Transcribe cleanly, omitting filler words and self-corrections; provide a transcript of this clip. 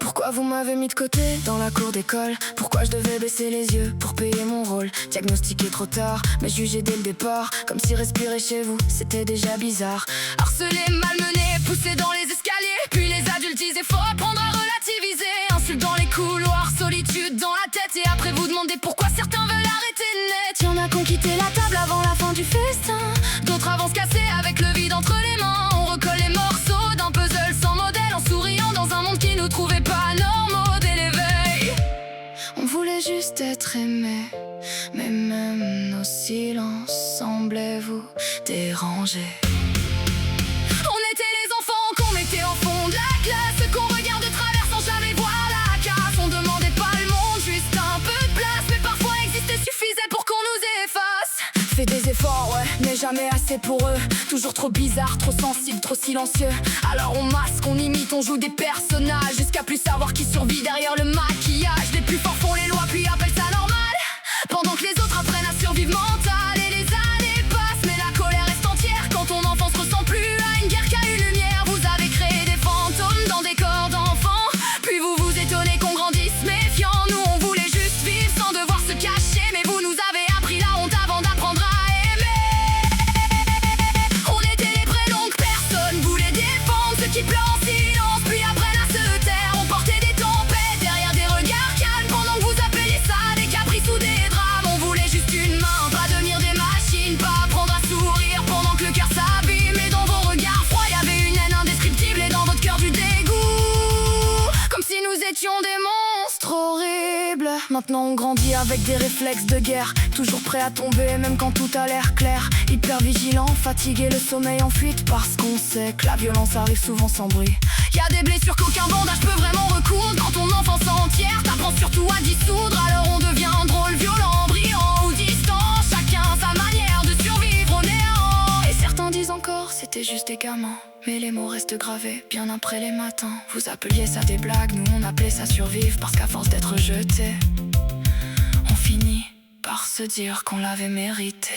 Pourquoi vous m'avez mis de côté dans la cour d'école? Pourquoi je devais baisser les yeux pour payer mon rôle? Diagnostiqué trop tard, mais jugé dès le départ, comme si respirer chez vous c'était déjà bizarre. Harcelé, malmené, poussé dans les escaliers, puis les adultes disaient faut apprendre à relativiser. Insultes dans les couloirs, solitude dans la tête, et après vous demandez pourquoi certains veulent arrêter net. Y'en a qui ont quitté la table avant la fin du festin, d'autres avancent cassés avec le vide entre les mains. On recolle les morceaux d'un puzzle sans modèle, en souriant dans un monde qui nous trouvait pas normaux dès l'éveil. On voulait juste être aimé, mais même nos silences semblaient vous déranger. On était les enfants qu'on mettait au fond de la classe, qu'on regarde de travers sans jamais voir la casse. On demandait pas le monde, juste un peu de place, mais parfois exister suffisait pour qu'on nous efface. Fait des efforts, ouais, mais jamais assez pour eux. Toujours trop bizarre, trop sensible, trop silencieux. Alors on masque, on imite, on joue des personnages, jusqu'à plus savoir qui survit derrière le maquillage. Les plus forts font les lois puis appellent ça normal, pendant que les autres apprennent à survivre mental. Et les années passent, mais la colère reste entière quand ton enfance ressemble plus à une guerre qu'à une lumière. Vous avez créé des fantômes dans des corps d'enfants, puis vous vous étonnez qu'on grandisse méfiant. Nous on voulait juste vivre sans devoir se cacher, mais vous nous avez appris la honte avant d'apprendre à aimer. On était les vrais donc personne voulait défendre ceux qui pleurent en silence puis apprennent à se taire. On portait des tempêtes derrière des regards calmes, pendant que vous appeliez ça des caprices ou des drames. On voulait juste une main, pas devenir des machines, pas apprendre à sourire pendant que le cœur s'abîme. Et dans vos regards froids y'avait une haine indescriptible, et dans votre cœur du dégoût, comme si nous étions des monstres horribles. Maintenant on grandit avec des réflexes de guerre, toujours prêt à tomber même quand tout a l'air clair. Hyper vigilant, fatigué, le sommeil en fuite, parce qu'on sait que la violence arrive souvent sans bruit. Y'a des blessures qu'aucun bandage peut vraiment recoudre. Quand ton enfance entière t'apprend surtout à dissoudre, alors on devient drôle, violent, brillant ou distant, chacun sa manière de survivre au néant. Et certains disent encore c'était juste des gamins, mais les mots restent gravés bien après les matins. Vous appeliez ça des blagues, nous on appelait ça survivre, parce qu'à force d'être jeté, on finit par se dire qu'on l'avait mérité.